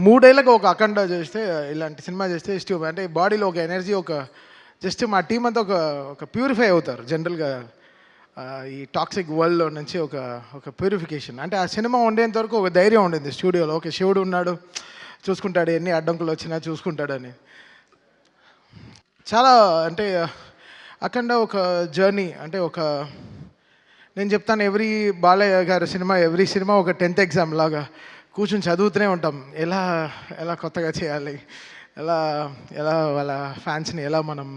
మూడేళ్ళకి ఒక అఖండ చేస్తే, ఇలాంటి సినిమా చేస్తే అంటే బాడీలో ఒక ఎనర్జీ, ఒక జస్ట్ మా టీం అంతా ఒక ఒక ప్యూరిఫై అవుతారు జనరల్గా. ఈ టాక్సిక్ వరల్డ్లో నుంచి ఒక ఒక ప్యూరిఫికేషన్. అంటే ఆ సినిమా ఉండేంత వరకు ఒక ధైర్యం ఉండింది స్టూడియోలో. ఓకే, శివుడు ఉన్నాడు, చూసుకుంటాడు, ఎన్ని అడ్డంకులు వచ్చినా చూసుకుంటాడని. చాలా అంటే అఖండ ఒక జర్నీ. అంటే ఒక నేను చెప్తాను, బాలయ్య గారి సినిమా, ఎవ్రీ సినిమా ఒక 10th ఎగ్జామ్ లాగా కూర్చొని చదువుతూనే ఉంటాం. ఎలా ఎలా కొత్తగా చేయాలి, ఎలా ఎలా వాళ్ళ ఫ్యాన్స్ని ఎలా మనం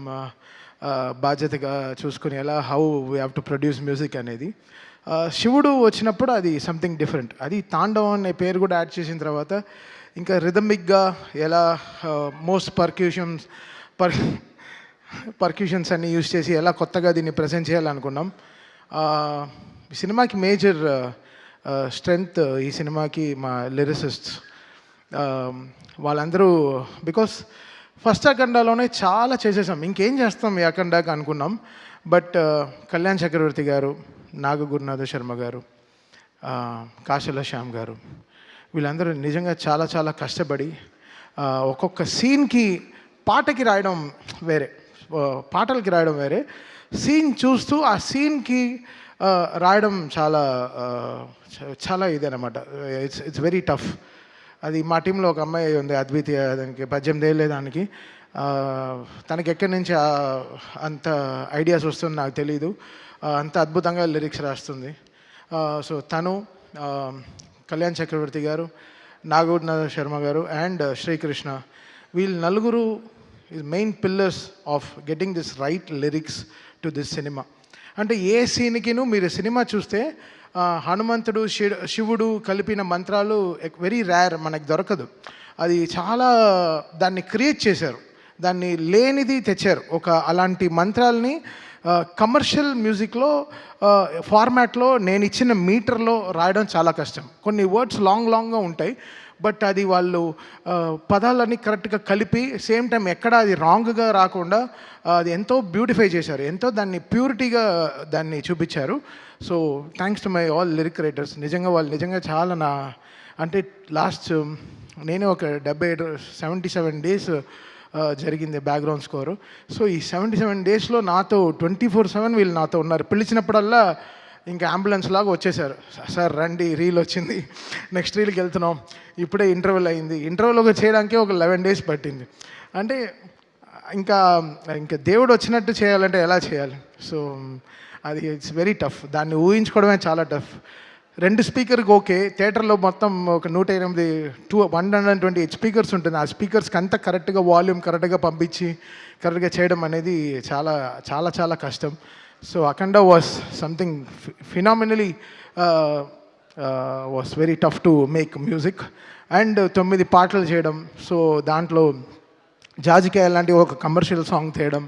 బాధ్యతగా చూసుకుని, how we have to produce music అనేది. శివుడు వచ్చినప్పుడు అది సంథింగ్ డిఫరెంట్. అది తాండవం అనే పేరు కూడా యాడ్ చేసిన తర్వాత ఇంకా రిథమిక్గా ఎలా మోస్ట్ పర్క్యూషన్స్ అన్ని యూజ్ చేసి ఎలా కొత్తగా దీన్ని ప్రజెంట్ చేయాలనుకున్నాం. ఈ సినిమాకి మేజర్ స్ట్రెంగ్త్, ఈ సినిమాకి మా లిరిసిస్ట్స్ వాళ్ళందరూ. బికాస్ ఫస్ట్ అఖండాలోనే చాలా చేసేసాం, ఇంకేం చేస్తాం ఈ అఖండాకి అనుకున్నాం. బట్ కళ్యాణ్ చక్రవర్తి గారు, నాగ గురునాథ శర్మ గారు, కాశల శ్యామ్ గారు, వీళ్ళందరూ నిజంగా చాలా చాలా కష్టపడి ఒక్కొక్క సీన్కి పాటకి రాయడం వేరే, పాటలకి రాయడం వేరే, సీన్ చూస్తూ ఆ సీన్కి రాయడం చాలా చాలా ఇదనమాట. It's very tough. అది మా టీంలో ఒక అమ్మాయి ఉంది, అద్వితీయ. దానికి 18 ఏళ్ళే దానికి. తనకి ఎక్కడి నుంచి అంత ఐడియాస్ వస్తుందో నాకు తెలీదు. అంత అద్భుతంగా లిరిక్స్ రాస్తుంది. సో తను, కళ్యాణ్ చక్రవర్తి గారు, నాగూర్నాథ శర్మ గారు అండ్ శ్రీకృష్ణ, వీళ్ళు నలుగురు is main pillars of getting this right lyrics to this cinema. అంటే ఏ సీన్కిను మీరు సినిమా చూస్తే హనుమంతుడు శివుడు కలిపిన మంత్రాలు వెరీ రేర్, మనకు దొరకదు. అది చాలా దాన్ని క్రియేట్ చేశారు, దాన్ని లేనిది తెచ్చారు. అలాంటి మంత్రాలని కమర్షియల్ మ్యూజిక్లో ఫార్మాట్లో నేను ఇచ్చిన మీటర్లో రాయడం చాలా కష్టం. కొన్ని వర్డ్స్ లాంగ్గా ఉంటాయి, బట్ అది వాళ్ళు పదాలన్నీ కరెక్ట్గా కలిపి సేమ్ టైం ఎక్కడ అది రాంగ్గా రాకుండా అది ఎంతో బ్యూటిఫై చేశారు, ఎంతో దాన్ని ప్యూరిటీగా దాన్ని చూపించారు. So thanks to my all lyric writers. నిజంగా వాళ్ళు నిజంగా చాలా అంటే లాస్ట్ నేనే ఒక 77 డేస్ జరిగింది బ్యాక్గ్రౌండ్ స్కోరు. సో ఈ 77 డేస్లో నాతో 24/7 వీళ్ళు నాతో ఉన్నారు. పిలిచినప్పుడల్లా ఇంకా అంబులెన్స్ లాగా వచ్చేసారు. సార్ రండి, రీల్ వచ్చింది, నెక్స్ట్ రీల్కి వెళ్తున్నాం, ఇప్పుడే ఇంటర్వెల్ అయింది. ఇంటర్వెల్ చేయడానికి ఒక 11 డేస్ పట్టింది. అంటే ఇంకా దేవుడు వచ్చినట్టు చేయాలంటే ఎలా చేయాలి? సో అది ఇట్స్ వెరీ టఫ్. దాన్ని ఊహించుకోవడమే చాలా టఫ్. 2 స్పీకర్కి ఓకే, థియేటర్లో మొత్తం ఒక 128 స్పీకర్స్ ఉంటుంది. ఆ స్పీకర్స్కి అంతా కరెక్ట్గా వాల్యూమ్ కరెక్ట్గా పంపించి కరెక్ట్గా చేయడం అనేది చాలా చాలా చాలా కష్టం. So Akhanda was something phenomenally was very tough to make music. And 9 పాటలు చేయడం. సో దాంట్లో జాజికాయ లాంటి ఒక కమర్షియల్ సాంగ్ చేయడం,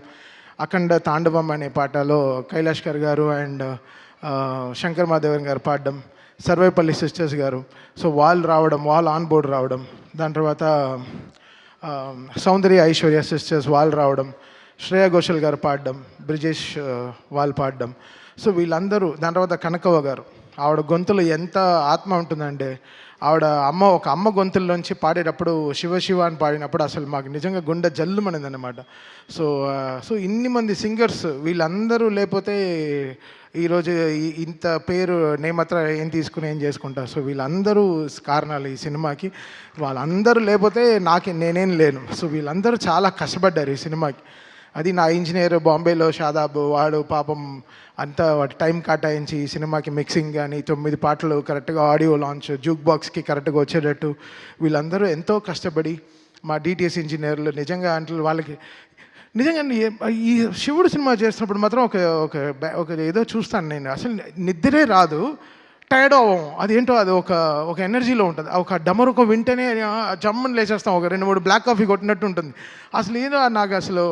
అఖండ తాండవం అనే పాటలో కైలాష్కర్ గారు అండ్ శంకర్ మాధవన్ గారు పాడడం, సర్వేపల్లి సిస్టర్స్ గారు, సో వాళ్ళు రావడం, వాళ్ళు ఆన్ బోర్డ్ రావడం, దాని తర్వాత సౌందర్య ఐశ్వర్య సిస్టర్స్ వాళ్ళు రావడం, శ్రేయా ఘోషల్ గారు పాడడం, బ్రిజేష్ వాళ్ళు పాడడం. సో వీళ్ళందరూ, దాని తర్వాత కనకవ్వ గారు, ఆవిడ గొంతులో ఎంత ఆత్మ ఉంటుందంటే, ఆవిడ ఒక అమ్మ గొంతుల్లోంచి పాడేటప్పుడు శివ శివ అని పాడినప్పుడు అసలు మాకు నిజంగా గుండె జల్లుమనింది అనమాట. సో ఇన్ని మంది సింగర్స్, వీళ్ళందరూ లేకపోతే ఈరోజు ఇంత పేరు నేమత్ర ఏం తీసుకుని ఏం చేసుకుంటా. సో వీళ్ళందరూ కారణాలు ఈ సినిమాకి. వాళ్ళందరూ లేకపోతే నేనేం లేను. సో వీళ్ళందరూ చాలా కష్టపడ్డారు ఈ సినిమాకి. అది నా ఇంజనీర్ బాంబేలో షాదాబ్, వాడు పాపం అంతా వాటి టైం కేటాయించి ఈ సినిమాకి మిక్సింగ్ కానీ 9 పాటలు కరెక్ట్గా ఆడియో లాంచ్, జూక్ బాక్స్కి కరెక్ట్గా వచ్చేటట్టు వీళ్ళందరూ ఎంతో కష్టపడి, మా డిటిఎస్ ఇంజనీర్లు నిజంగా అంటే వాళ్ళకి నిజంగా ఈ శివుడు సినిమా చేస్తున్నప్పుడు మాత్రం ఒక ఏదో చూస్తాను నేను, అసలు నిద్రే రాదు, టైర్డ్ అవ్వం. అదేంటో అది ఒక ఎనర్జీలో ఉంటుంది. ఒక డమరుకో వింటేనే జమ్మని లేచేస్తాం, ఒక 2-3 బ్లాక్ కాఫీ కొట్టినట్టు ఉంటుంది. అసలు ఏదో నాకు అసలు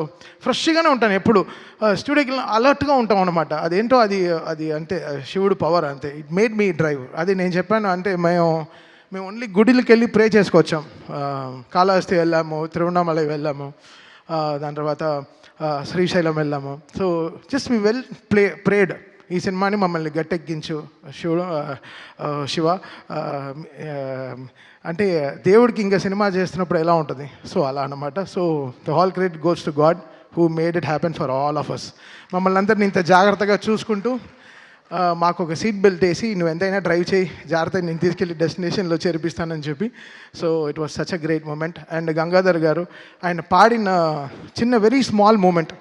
ఫ్రెష్గానే ఉంటాను ఎప్పుడు. స్టూడియోకి అలర్ట్గా ఉంటాం అనమాట. అదేంటో అది అంటే శివుడు పవర్ అంతే. It made me drive. అది నేను చెప్పాను. అంటే మేము ఓన్లీ గుడికి వెళ్ళి ప్రే చేసుకొచ్చాం. కాళహస్తి వెళ్ళాము, తిరువణామలై వెళ్ళాము, దాని తర్వాత శ్రీశైలం వెళ్ళాము. So just we prayed. ఈ సినిమాని మమ్మల్ని గట్టెక్కించు శివ. అంటే దేవుడికి ఇంకా సినిమా చేస్తున్నప్పుడు ఎలా ఉంటుంది, సో అలా అనమాట. So the whole credit goes to God who made it happen for all of us. మమ్మల్ని అందరిని ఇంత జాగ్రత్తగా చూసుకుంటూ మాకు ఒక సీట్ బెల్ట్ వేసి నువ్వు ఎంతైనా డ్రైవ్ చేయి, జాగ్రత్తగా నేను తీసుకెళ్ళి డెస్టినేషన్లో చేర్పిస్తానని చెప్పి. So it was such a great moment. And Gangadhar గారు ఆయన పాడిన చిన్న వెరీ స్మాల్ మూమెంట్,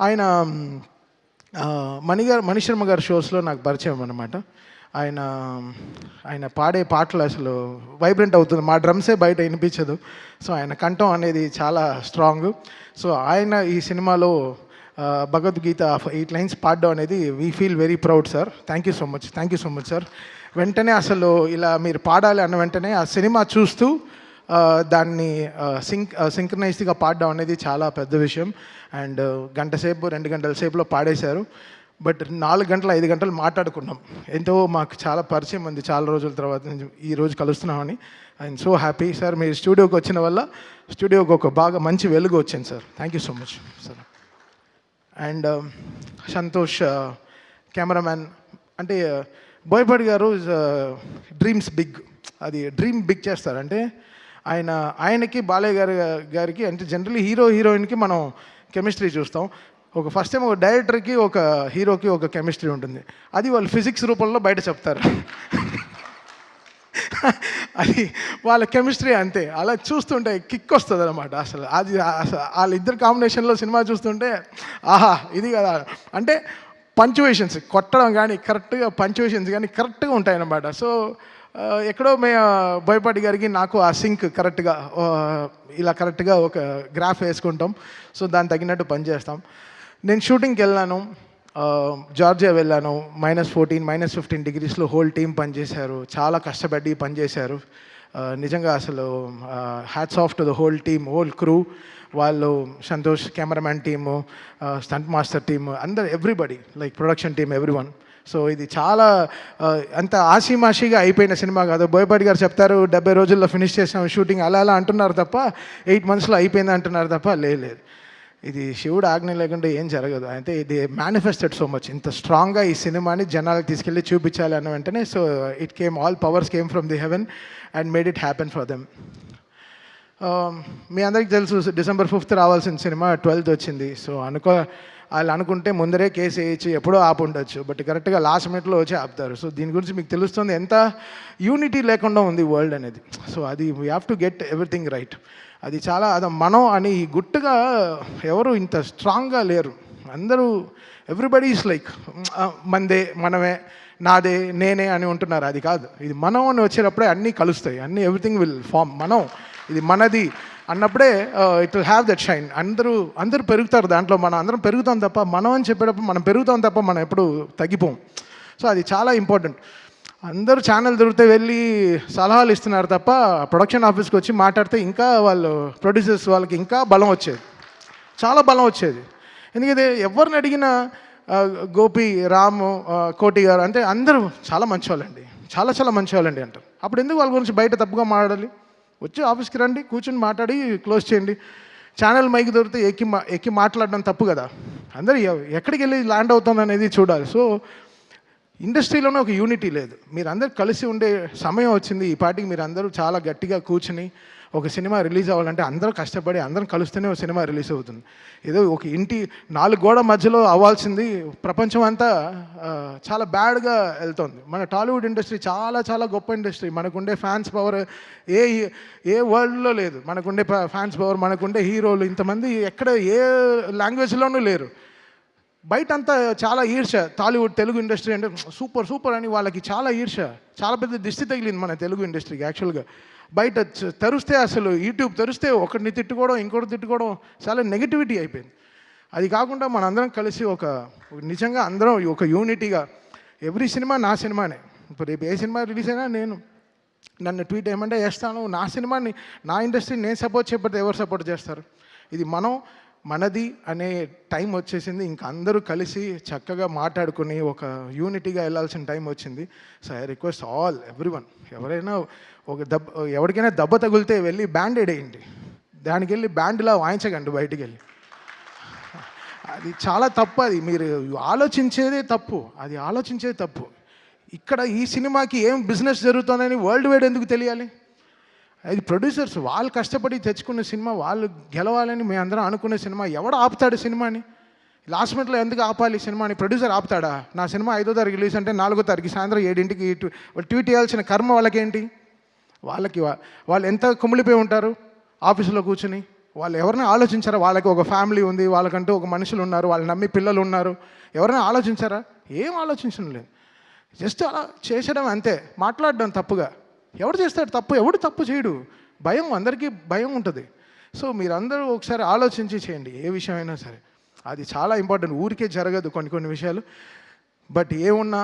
ఆయన మణిశర్మ గారి షోస్లో నాకు పరిచయం అనమాట. ఆయన పాడే పాటలు అసలు వైబ్రెంట్ అవుతుంది, మా డ్రమ్సే బయట వినిపించదు. సో ఆయన కంఠం అనేది చాలా స్ట్రాంగ్. సో ఆయన ఈ సినిమాలో భగవద్గీత 8 లైన్స్ పాడడం అనేది we feel very proud sir. Thank you so much sir. వెంటనే అసలు ఇలా మీరు పాడాలి అన్న వెంటనే ఆ సినిమా చూస్తూ దాన్ని సింక్రనైజ్డ్గా పాడడం అనేది చాలా పెద్ద విషయం. అండ్ 1 గంట సేపు 2 గంటల సేపులో పాడేశారు. బట్ 4 గంటలు 5 గంటలు మాట్లాడుకున్నాం. ఎంతో మాకు చాలా పరిచయం ఉంది చాలా రోజుల తర్వాత ఈరోజు కలుస్తున్నామని. I'm so happy sir. మీరు స్టూడియోకి వచ్చిన వల్ల స్టూడియోకి ఒక బాగా మంచి వెలుగు వచ్చింది sir. Thank you so much sir. And Santosh cameraman, అంటే బోయపాటి గారు డ్రీమ్స్ బిగ్, అది డ్రీమ్ బిగ్ చేస్తారు. అంటే ఆయనకి బాలయ్య గారికి అంటే జనరల్లీ హీరోయిన్కి మనం కెమిస్ట్రీ చూస్తాం. ఫస్ట్ టైం ఒక డైరెక్టర్కి ఒక హీరోకి ఒక కెమిస్ట్రీ ఉంటుంది, అది వాళ్ళు ఫిజిక్స్ రూపంలో బయట చెప్తారు. అది వాళ్ళ కెమిస్ట్రీ అంతే, అలా చూస్తుంటే కిక్ వస్తుంది అనమాట. అసలు వాళ్ళిద్దరు కాంబినేషన్లో సినిమా చూస్తుంటే ఆహా ఇది కదా. అంటే పంచువేషన్స్ కొట్టడం కానీ కరెక్ట్గా పంచువేషన్స్ కానీ కరెక్ట్గా ఉంటాయన్నమాట. సో ఎక్కడో బోయపాటి గారికి నాకు ఆ సింక్ కరెక్ట్గా ఇలా కరెక్ట్గా ఒక గ్రాఫ్ వేసుకుంటాం. సో దానికి తగినట్టు పనిచేస్తాం. నేను షూటింగ్కి వెళ్ళాను, జార్జియా వెళ్ళాను. -14, -15 డిగ్రీస్లో హోల్ టీం పనిచేశారు, చాలా కష్టపడి పనిచేశారు. నిజంగా అసలు hats off to the whole team, whole crew. వాళ్ళు Santosh cameraman team, stunt master team, అందరు everybody, like production team, everyone. So ఇది చాలా అంత ఆషిమాషిగా అయిపోయిన సినిమా కాదు. బోయపాటి గారు చెప్తారు 70 రోజుల్లో ఫినిష్ చేసాం షూటింగ్, అలా అంటున్నారు తప్ప 8 monthsలో అయిపోయింది అంటున్నారు తప్ప లేదు. ఇది శివుడు ఆజ్ఞ లేకుండా ఏం జరగదు. అయితే ఇది మేనిఫెస్టెడ్ సో మచ్, ఇంత స్ట్రాంగ్గా ఈ సినిమాని జనాలకు తీసుకెళ్ళి చూపించాలి అన్న వెంటనే. So it came, all powers came from the heaven and made it happen for them. మీ అందరికీ తెలుసు December 5th రావాల్సిన సినిమా 12th వచ్చింది. సో వాళ్ళు అనుకుంటే ముందరే కేసు వేయచ్చు, ఎప్పుడో ఆపు ఉండొచ్చు, బట్ కరెక్ట్గా లాస్ట్ మినిట్లో వచ్చి ఆపుతారు. సో దీని గురించి మీకు తెలుస్తుంది ఎంత యూనిటీ లేకుండా ఉంది వరల్డ్ అనేది. సో అది we have to get everything right. అది చాలా మనం అని గుట్టుగా ఎవరు ఇంత స్ట్రాంగ్గా లేరు. అందరూ ఎవ్రీబడి ఈస్ లైక్ మనదే, మనమే, నాదే, నేనే అని ఉంటున్నారు. అది కాదు, ఇది మనం అని వచ్చేటప్పుడే అన్నీ కలుస్తాయి, అన్నీ ఎవ్రీథింగ్ విల్ ఫామ్. ఇది మనది అన్నప్పుడే it will have that shine. అందరూ పెరుగుతారు దాంట్లో, మనం అందరం పెరుగుతాం తప్ప, మనం అని చెప్పేటప్పుడు మనం పెరుగుతాం తప్ప మనం ఎప్పుడు తగ్గిపోం. సో అది చాలా ఇంపార్టెంట్. అందరూ ఛానల్ దొరికితే వెళ్ళి సలహాలు ఇస్తున్నారు తప్ప ప్రొడక్షన్ ఆఫీస్కి వచ్చి మాట్లాడితే ఇంకా వాళ్ళు ప్రొడ్యూసర్స్ వాళ్ళకి ఇంకా బలం వచ్చేది, చాలా బలం వచ్చేది. ఎందుకంటే ఎవరిని అడిగినా గోపి, రాము, కోటి గారు అంటే అందరూ చాలా మంచివాళ్ళండి, చాలా మంచివాళ్ళండి అంటారు. అప్పుడు ఎందుకు వాళ్ళ గురించి బయట తప్పుగా మాట్లాడాలి? వచ్చి ఆఫీస్కి రండి, కూర్చొని మాట్లాడి క్లోజ్ చేయండి. ఛానల్ మైక్ దొరికితే ఎక్కి మాట్లాడడం తప్పు కదా. అందరూ ఎక్కడికి వెళ్ళి ల్యాండ్ అవుతుంది అనేది చూడాలి. సో ఇండస్ట్రీలోనే ఒక యూనిటీ లేదు. మీరు అందరూ కలిసి ఉండే సమయం వచ్చింది. ఈ పాటికి మీరు అందరూ చాలా గట్టిగా కూర్చుని ఒక సినిమా రిలీజ్ అవ్వాలంటే అందరూ కష్టపడి అందరం కలిస్తేనే ఒక సినిమా రిలీజ్ అవుతుంది. ఏదో ఒక ఇంటి 4 గోడ మధ్యలో అవ్వాల్సింది ప్రపంచం అంతా చాలా బ్యాడ్గా వెళ్తుంది. మన టాలీవుడ్ ఇండస్ట్రీ చాలా గొప్ప ఇండస్ట్రీ. మనకుండే ఫ్యాన్స్ పవర్ ఏ వరల్డ్లో లేదు. మనకుండే ఫ్యాన్స్ పవర్, మనకుండే హీరోలు ఇంతమంది ఎక్కడ ఏ లాంగ్వేజ్లోనూ లేరు. బయట అంతా చాలా ఈర్ష. టాలీవుడ్ తెలుగు ఇండస్ట్రీ అంటే సూపర్ అని వాళ్ళకి చాలా ఈర్ష, చాలా పెద్ద దిష్టి తగిలింది మన తెలుగు ఇండస్ట్రీకి. యాక్చువల్గా బయట తెరిస్తే అసలు యూట్యూబ్ తెరిస్తే ఒకరిని తిట్టుకోవడం, ఇంకోటి తిట్టుకోవడం, చాలా నెగిటివిటీ అయిపోయింది. అది కాకుండా మనందరం కలిసి ఒక నిజంగా అందరం ఒక యూనిటీగా, ఎవ్రీ సినిమా నా సినిమానే. ఇప్పుడు రేపు ఏ సినిమా రిలీజ్ అయినా నన్ను ట్వీట్ ఏమంటే చేస్తాను. నా సినిమాని, నా ఇండస్ట్రీని నేను సపోర్ట్ చేయకపోతే ఎవరు సపోర్ట్ చేస్తారు? ఇది మనది అనే టైం వచ్చేసింది. ఇంకా అందరూ కలిసి చక్కగా మాట్లాడుకుని ఒక యూనిటీగా వెళ్ళాల్సిన టైం వచ్చింది. So I request all everyone, ఎవరైనా ఎవరికైనా దెబ్బ తగిలితే వెళ్ళి బ్యాండేడ్ వేయండి, దానికి వెళ్ళి బ్యాండ్లా వాయించకండి బయటికి వెళ్ళి. అది చాలా తప్పు. అది మీరు ఆలోచించేదే తప్పు. అది ఆలోచించేది తప్పు. ఇక్కడ ఈ సినిమాకి ఏం బిజినెస్ జరుగుతుందని వరల్డ్ వైడ్ ఎందుకు తెలియాలి? అది ప్రొడ్యూసర్స్ వాళ్ళు కష్టపడి తెచ్చుకున్న సినిమా, వాళ్ళు గెలవాలని మేము అందరం అనుకునే సినిమా. ఎవడు ఆపుతాడు సినిమాని? లాస్ట్ మినిట్లో ఎందుకు ఆపాలి సినిమాని? ప్రొడ్యూసర్ ఆపుతాడా? నా సినిమా 5వ తారీఖు రిలీజ్ అంటే 4వ తారీఖు సాయంత్రం 7ంటికి ట్వీట్ చేయాల్సిన కర్మ వాళ్ళకేంటి? వాళ్ళు ఎంత కుమిలిపోయి ఉంటారు ఆఫీసులో కూర్చుని. వాళ్ళు ఎవరైనా ఆలోచించారా? వాళ్ళకి ఒక ఫ్యామిలీ ఉంది, వాళ్ళకంటూ ఒక మనుషులు ఉన్నారు, వాళ్ళు నమ్మి పిల్లలు ఉన్నారు. ఎవరైనా ఆలోచించారా? ఏం ఆలోచించడం లేదు. జస్ట్ అలా చేసడం అంతే. మాట్లాడడం తప్పుగా. ఎవడు చేస్తాడు తప్పు? ఎవడు తప్పు చేయడు. భయం, అందరికీ భయం ఉంటుంది. సో మీరందరూ ఒకసారి ఆలోచించి చేయండి ఏ విషయమైనా సరే. అది చాలా ఇంపార్టెంట్. ఊరికే జరగదు కొన్ని విషయాలు. బట్ ఏమున్నా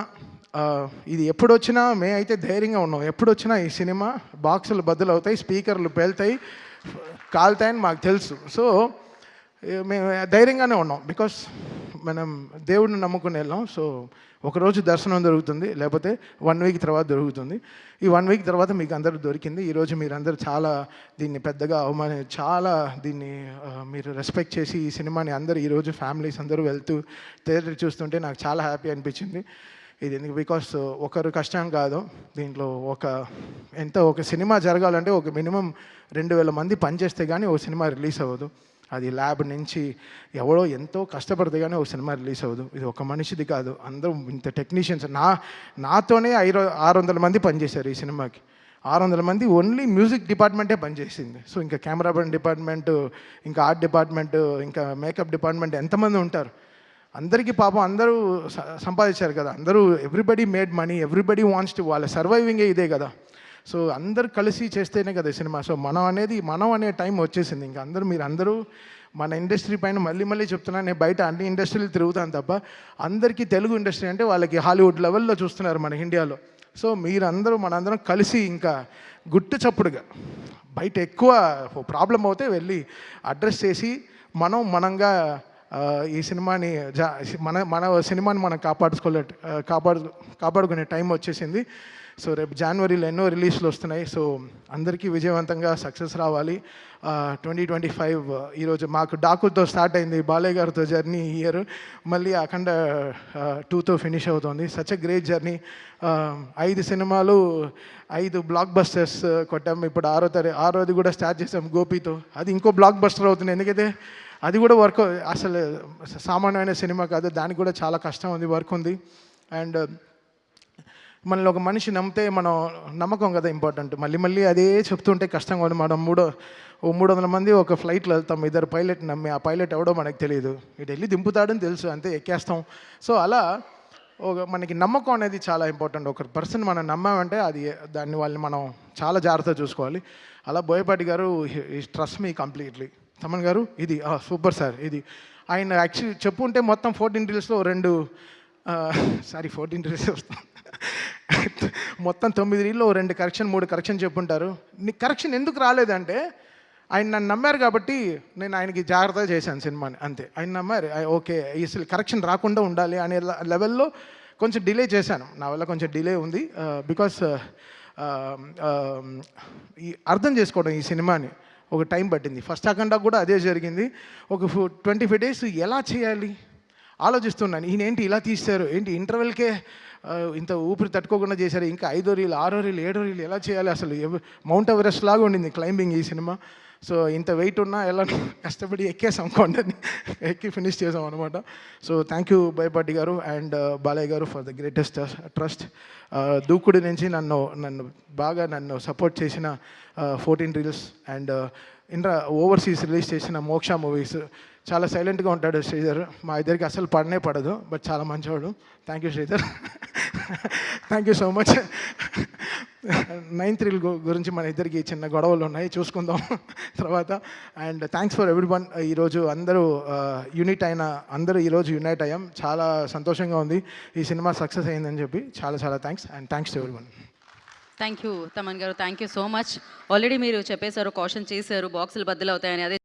ఇది ఎప్పుడొచ్చినా అయితే ధైర్యంగా ఉన్నాం. ఎప్పుడొచ్చినా ఈ సినిమా బాక్సులు బద్దలవుతాయి, స్పీకర్లు పేలుతాయి, కాలుతాయని మాకు తెలుసు. సో మేము ధైర్యంగానే ఉన్నాం. బికాస్ మనం దేవుడిని నమ్ముకుని వెళ్ళాం. సో ఒకరోజు దర్శనం దొరుకుతుంది, లేకపోతే 1 వీక్ తర్వాత దొరుకుతుంది. ఈ 1 వీక్ తర్వాత మీకు అందరూ దొరికింది. ఈరోజు మీరందరూ చాలా దీన్ని పెద్దగా చాలా దీన్ని మీరు రెస్పెక్ట్ చేసి ఈ సినిమాని అందరూ ఈరోజు ఫ్యామిలీస్ అందరూ వెళ్తూ థియేటర్ చూస్తుంటే నాకు చాలా హ్యాపీ అనిపించింది. ఇది ఎందుకు? బికాస్ ఒకరు కష్టం కాదు దీంట్లో. ఒక సినిమా జరగాలంటే ఒక మినిమం 2000 మంది పనిచేస్తే కానీ ఒక సినిమా రిలీజ్ అవ్వదు. అది ల్యాబ్ నుంచి ఎవడో ఎంతో కష్టపడితే కానీ ఒక సినిమా రిలీజ్ అవ్వదు. ఇది ఒక మనిషిది కాదు, అందరూ ఇంత టెక్నీషియన్స్. నాతోనే 600 మంది పనిచేశారు ఈ సినిమాకి. 600 మంది ఓన్లీ మ్యూజిక్ డిపార్ట్మెంటే పనిచేసింది. సో ఇంకా కెమెరామెన్ డిపార్ట్మెంటు, ఇంకా ఆర్ట్ డిపార్ట్మెంటు, ఇంకా మేకప్ డిపార్ట్మెంట్ ఎంతమంది ఉంటారు? అందరికీ పాపం అందరూ సంపాదించారు కదా. అందరూ everybody made money, everybody wants to, వాళ్ళ సర్వైవింగే ఇదే కదా. సో అందరు కలిసి చేస్తేనే కదా సినిమా. సో మనం అనే టైం వచ్చేసింది. ఇంకా మీరందరూ మన ఇండస్ట్రీ పైన మళ్ళీ చెప్తున్నాను. నేను బయట అన్ని ఇండస్ట్రీలు తిరుగుతాను తప్ప అందరికీ తెలుగు ఇండస్ట్రీ అంటే వాళ్ళకి హాలీవుడ్ లెవెల్లో చూస్తున్నారు మన ఇండియాలో. సో మనందరం కలిసి ఇంకా గుట్టు చప్పుడుగా బయట ఎక్కువ ప్రాబ్లం అవుతే వెళ్ళి అడ్రస్ చేసి మనంగా ఈ సినిమాని మన సినిమాని మనం కాపాడుకునే టైం వచ్చేసింది. సో రేపు జనవరిలో ఎన్నో రిలీజ్లు వస్తున్నాయి. సో అందరికీ విజయవంతంగా సక్సెస్ రావాలి. 2025 ఈరోజు మాకు డాకుతో స్టార్ట్ అయింది, బాలయ్య గారితో జర్నీ ఇయర్, మళ్ళీ అఖండ 2తో ఫినిష్ అవుతుంది. Such a great journey. 5 సినిమాలు, 5 బ్లాక్ బస్టర్స్ కొట్టాము. ఇప్పుడు 6వది కూడా స్టార్ట్ చేసాం గోపితో. అది ఇంకో బ్లాక్ బస్టర్ అవుతుంది. ఎందుకంటే అది కూడా వర్క్, అసలు సామాన్యమైన సినిమా కాదు, దానికి కూడా చాలా కష్టం ఉంది, వర్క్ ఉంది. అండ్ మనల్ని ఒక మనిషి నమ్మితే నమ్మకం కదా ఇంపార్టెంట్. మళ్ళీ అదే చెప్తుంటే కష్టంగా ఉంది. మనం 300 మంది ఒక ఫ్లైట్లో వెళ్తాం, 2 పైలట్ నమ్మి, ఆ పైలట్ ఎవడో మనకు తెలియదు, ఇటు వెళ్ళి దింపుతాడని తెలుసు, అంతే ఎక్కేస్తాం. సో అలా మనకి నమ్మకం అనేది చాలా ఇంపార్టెంట్. ఒక పర్సన్ మనం నమ్మామంటే వాళ్ళని మనం చాలా జాగ్రత్తగా చూసుకోవాలి. అలా బోయపాటి గారు ట్రస్ట్ మీ కంప్లీట్లీ. తమన్ గారు ఇది సూపర్ సార్. ఇది ఆయన యాక్చువల్లీ చెప్పుంటే మొత్తం 14 రీల్స్లో 14 రీల్స్ వస్తాం, మొత్తం 9 రీల్లో 2 కరెక్షన్ 3 కరెక్షన్ చెప్పుంటారు. నీకు కరెక్షన్ ఎందుకు రాలేదంటే ఆయన నన్ను నమ్మారు కాబట్టి నేను ఆయనకి జాగ్రత్తగా చేశాను సినిమాని, అంతే. ఆయన నమ్మారు, ఓకే అసలు కరెక్షన్ రాకుండా ఉండాలి అనే లెవెల్లో కొంచెం డిలే చేశాను. నా వల్ల కొంచెం డిలే ఉంది. బికాస్ అర్థం చేసుకోవడం ఈ సినిమాని ఒక టైం పట్టింది. ఫస్ట్ అఖండ కూడా అదే జరిగింది. ఒక 25 డేస్ ఎలా చేయాలి ఆలోచిస్తున్నాను. ఈయనేంటి ఇలా తీశారు, ఏంటి ఇంటర్వెల్కే ఇంత ఊపిరి తట్టుకోకుండా చేశారు, ఇంకా 5వ రీల్ 6వ రీల్ 7వ రీల్ ఎలా చేయాలి? అసలు మౌంట్ ఎవరెస్ట్ లాగా ఉండింది క్లైంబింగ్ ఈ సినిమా. సో ఇంత వెయిట్ ఉన్నా ఎలా కష్టపడి ఎక్కేసాం, కొండని ఎక్కి ఫినిష్ చేసాం అనమాట. సో థ్యాంక్ యూ బోయపాటి గారు అండ్ బాలయ్య గారు ఫర్ ద గ్రేటెస్ట్ ట్రస్ట్. దూకుడు నుంచి నన్ను బాగా సపోర్ట్ చేసిన 14 రీల్స్ అండ్ ఓవర్సీస్ రిలీజ్ చేసిన మోక్ష మూవీస్. చాలా సైలెంట్గా ఉంటాడు శ్రీధర్, మా ఇద్దరికి అసలు పడదు, బట్ చాలా మంచివాడు. Thank you Sridhar, thank you so much. 9th reel గురించి మన ఇద్దరికి చిన్న గొడవలు ఉన్నాయి, చూసుకుందాం తర్వాత. And thanks for everyone. ఈరోజు అందరూ అందరూ ఈరోజు యునైట్ అయ్యాం. చాలా సంతోషంగా ఉంది ఈ సినిమా సక్సెస్ అయిందని చెప్పి. చాలా thanks and thanks to everyone. Thank you Thaman garu, thank you so much. Already మీరు చెప్పేశారు, కాషన్ చేశారు బాక్సులు బద్దలు అవుతాయని. అదే